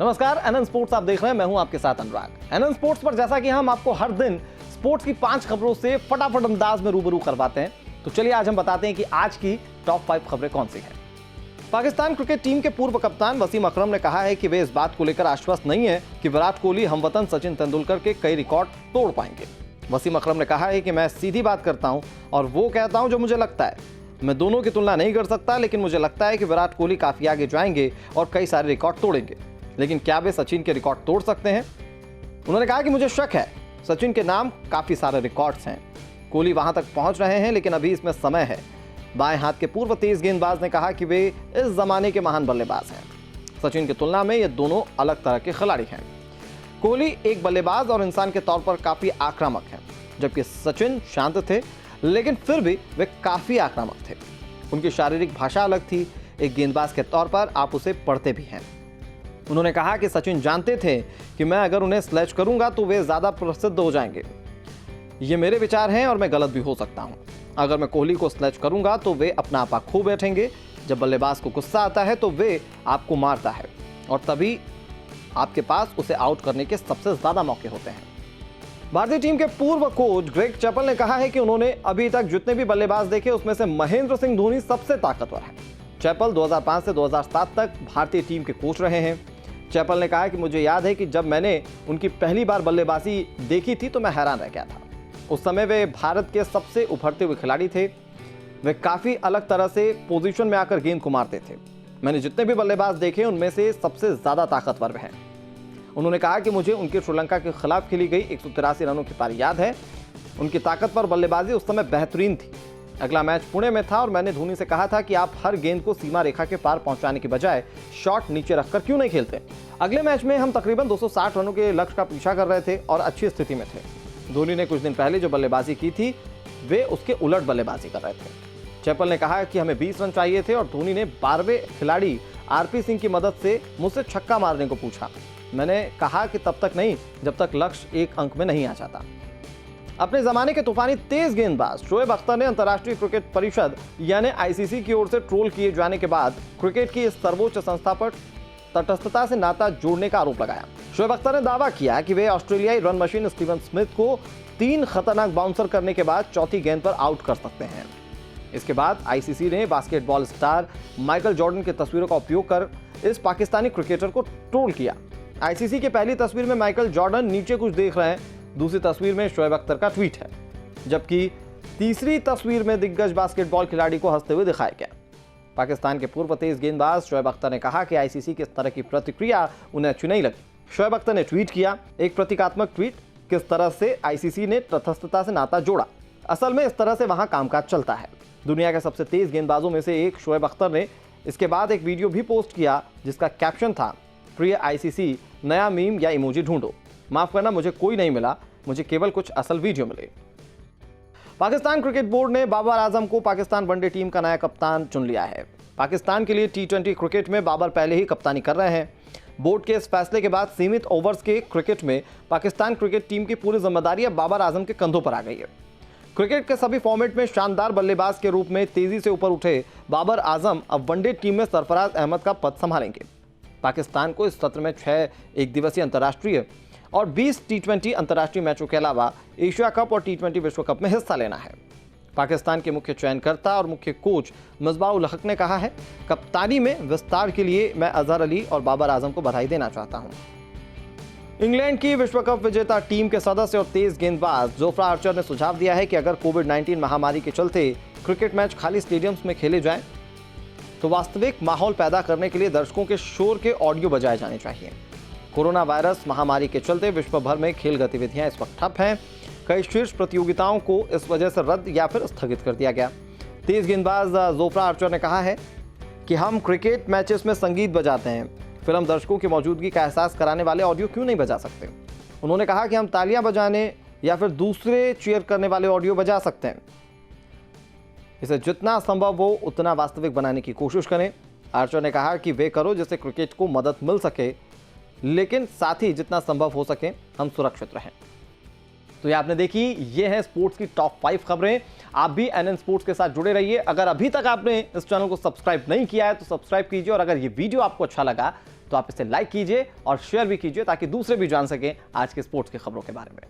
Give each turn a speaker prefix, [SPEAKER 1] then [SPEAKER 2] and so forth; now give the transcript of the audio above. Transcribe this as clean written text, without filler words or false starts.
[SPEAKER 1] नमस्कार, NN sports आप देख रहे हैं। मैं हूं आपके साथ अनुराग। एनएन स्पोर्ट्स पर जैसा कि हम आपको हर दिन स्पोर्ट्स की 5 खबरों से फटाफट अंदाज में रूबरू करवाते हैं, तो चलिए आज हम बताते हैं कि आज की टॉप 5 खबरें कौन सी हैं। पाकिस्तान क्रिकेट टीम के पूर्व कप्तान वसीम अकरम ने कहा है कि वे इस बात को लेकर आश्वस्त नहीं है कि विराट कोहली हमवतन सचिन तेंदुलकर के कई रिकॉर्ड तोड़ पाएंगे। वसीम अकरम ने कहा है कि मैं सीधी बात करता हूं और वो कहता हूं जो मुझे लगता है। मैं दोनों की तुलना नहीं कर सकता, लेकिन मुझे लगता है कि विराट कोहली काफी आगे जाएंगे और कई सारे रिकॉर्ड तोड़ेंगे। लेकिन क्या वे सचिन के रिकॉर्ड तोड़ सकते हैं? उन्होंने कहा कि मुझे शक है। सचिन के नाम काफी सारे रिकॉर्ड्स हैं, कोहली वहां तक पहुंच रहे हैं, लेकिन अभी इसमें समय है। बाएं हाथ के पूर्व तेज गेंदबाज ने कहा कि वे इस जमाने के महान बल्लेबाज हैं। सचिन की तुलना में ये दोनों अलग तरह के खिलाड़ी हैं। कोहली एक बल्लेबाज और इंसान के तौर पर काफी आक्रामक हैं, जबकि सचिन शांत थे, लेकिन फिर भी वे काफी आक्रामक थे। उनकी शारीरिक भाषा अलग थी। एक गेंदबाज के तौर पर आप उसे पढ़ते भी हैं। उन्होंने कहा कि सचिन जानते थे कि मैं अगर उन्हें स्लैश करूंगा तो वे ज्यादा प्रसिद्ध हो जाएंगे। ये मेरे विचार हैं और मैं गलत भी हो सकता हूं। अगर मैं कोहली को स्लैश करूंगा तो वे अपना आपा खो बैठेंगे। जब बल्लेबाज को गुस्सा आता है तो वे आपको मारता है और तभी आपके पास उसे आउट करने के सबसे ज्यादा मौके होते हैं। भारतीय टीम के पूर्व कोच ग्रेग चैपल ने कहा है कि उन्होंने अभी तक जितने भी बल्लेबाज देखे उसमें से महेंद्र सिंह धोनी सबसे ताकतवर है। चैपल 2005 से 2007 तक भारतीय टीम के कोच रहे हैं। चैपल ने कहा कि मुझे याद है कि जब मैंने उनकी पहली बार बल्लेबाजी देखी थी तो मैं हैरान रह गया था। उस समय वे भारत के सबसे उभरते हुए खिलाड़ी थे। वे काफ़ी अलग तरह से पोजीशन में आकर गेंद को मारते थे। मैंने जितने भी बल्लेबाज देखे उनमें से सबसे ज़्यादा ताकतवर हैं। उन्होंने कहा कि मुझे उनके श्रीलंका के खिलाफ खेली गई 183 रनों की पारी याद है। उनकी ताकतवर बल्लेबाजी उस समय बेहतरीन थी। अगला मैच पुणे में था और मैंने धोनी से कहा था कि आप हर गेंद को सीमा रेखा के पार पहुंचाने के बजाय शॉट नीचे रखकर क्यों नहीं खेलते। अगले मैच में हम तकरीबन 260 रनों के लक्ष्य का पीछा कर रहे थे और अच्छी स्थिति में थे। धोनी ने कुछ दिन पहले जो बल्लेबाजी की थी वे उसके उलट बल्लेबाजी कर रहे थे। चैपल ने कहा कि हमें 20 रन चाहिए थे और धोनी ने 12वें खिलाड़ी आरपी सिंह की मदद से मुझसे छक्का मारने को पूछा। मैंने कहा कि तब तक नहीं जब तक लक्ष्य 1 अंक में नहीं आ जाता। अपने जमाने के तूफानी तेज गेंदबाज शोएब अख्तर ने अंतर्राष्ट्रीय क्रिकेट परिषद यानी आईसीसी की ओर से ट्रोल किए जाने के बाद क्रिकेट की इस सर्वोच्च संस्था पर तटस्थता से नाता जोड़ने का आरोप लगाया। शोएब अख्तर ने दावा किया कि वे ऑस्ट्रेलियाई रन मशीन स्टीवन स्मिथ को 3 खतरनाक बाउंसर करने के बाद चौथी गेंद पर आउट कर सकते हैं। इसके बाद आईसीसी ने बास्केटबॉल स्टार माइकल जॉर्डन की तस्वीरों का उपयोग कर इस पाकिस्तानी क्रिकेटर को ट्रोल किया। आईसीसी की पहली तस्वीर में माइकल जॉर्डन नीचे कुछ देख रहे हैं, दूसरी तस्वीर में शोएब अख्तर का ट्वीट है, जबकि तीसरी तस्वीर में दिग्गज बास्केटबॉल खिलाड़ी को हंसते हुए दिखाया गया। पाकिस्तान के पूर्व तेज गेंदबाज शोएब अख्तर ने कहा कि आईसीसी की इस तरह की प्रतिक्रिया उन्हें अच्छी नहीं लगी। शोएब अख्तर ने ट्वीट किया, एक प्रतीकात्मक ट्वीट, किस तरह से आईसीसी ने तटस्थता से नाता जोड़ा। असल में इस तरह से वहां कामकाज चलता है। दुनिया के सबसे तेज गेंदबाजों में से एक शोएब अख्तर ने इसके बाद एक वीडियो भी पोस्ट किया जिसका कैप्शन था, प्रिय आईसीसी, नया मीम या इमोजी ढूंढो। माफ करना, मुझे कोई नहीं मिला, मुझे केवल कुछ असल वीडियो मिले। पाकिस्तान क्रिकेट बोर्ड ने बाबर आजम को पाकिस्तान वनडे टीम का नया कप्तान चुन लिया है। पाकिस्तान के लिए टी20 क्रिकेट में बाबर पहले ही कप्तानी कर रहे हैं। बोर्ड के इस फैसले के बाद सीमित ओवर्स के क्रिकेट में पाकिस्तान क्रिकेट टीम की पूरी जिम्मेदारी अब बाबर आजम के कंधों पर आ गई है। क्रिकेट के सभी फॉर्मेट में शानदार बल्लेबाज के रूप में तेजी से ऊपर उठे बाबर आजम अब वनडे टीम में सरफराज अहमद का पद संभालेंगे। पाकिस्तान को इस सत्र में 6 एकदिवसीय अंतर्राष्ट्रीय और 20 टी20 अंतर्राष्ट्रीय मैचों के अलावा एशिया कप और टी20 विश्व कप में हिस्सा लेना है। पाकिस्तान के मुख्य चयनकर्ता और मुख्य कोच मिसबाह उल हक ने कहा है, कप्तानी में विस्तार के लिए मैं अजहर अली और बाबर आजम को बधाई देना चाहता हूं। इंग्लैंड की विश्व कप विजेता टीम के सदस्य और तेज गेंदबाज जोफ्रा आर्चर ने सुझाव दिया है कि अगर कोविड-19 महामारी के चलते क्रिकेट मैच खाली स्टेडियम्स में खेले जाएं तो वास्तविक माहौल पैदा करने के लिए दर्शकों के शोर के ऑडियो बजाए जाने चाहिए। कोरोना वायरस महामारी के चलते विश्व भर में खेल गतिविधियां इस वक्त ठप हैं। कई शीर्ष प्रतियोगिताओं को इस वजह से रद्द या फिर स्थगित कर दिया गया। तेज गेंदबाज जोफ्रा आर्चर ने कहा है कि हम क्रिकेट मैचेस में संगीत बजाते हैं, फिल्म दर्शकों की मौजूदगी का एहसास कराने वाले ऑडियो क्यों नहीं बजा सकते। उन्होंने कहा कि हम तालियां बजाने या फिर दूसरे चीयर करने वाले ऑडियो बजा सकते हैं। इसे जितना संभव हो उतना वास्तविक बनाने की कोशिश करें। आर्चर ने कहा कि वे करो जिससे क्रिकेट को मदद मिल सके, लेकिन साथ ही जितना संभव हो सके हम सुरक्षित रहें। तो ये आपने देखी, ये है स्पोर्ट्स की टॉप 5 खबरें। आप भी एनएन स्पोर्ट्स के साथ जुड़े रहिए। अगर अभी तक आपने इस चैनल को सब्सक्राइब नहीं किया है तो सब्सक्राइब कीजिए, और अगर ये वीडियो आपको अच्छा लगा तो आप इसे लाइक कीजिए और शेयर भी कीजिए ताकि दूसरे भी जान सकें आज के स्पोर्ट्स की खबरों के बारे में।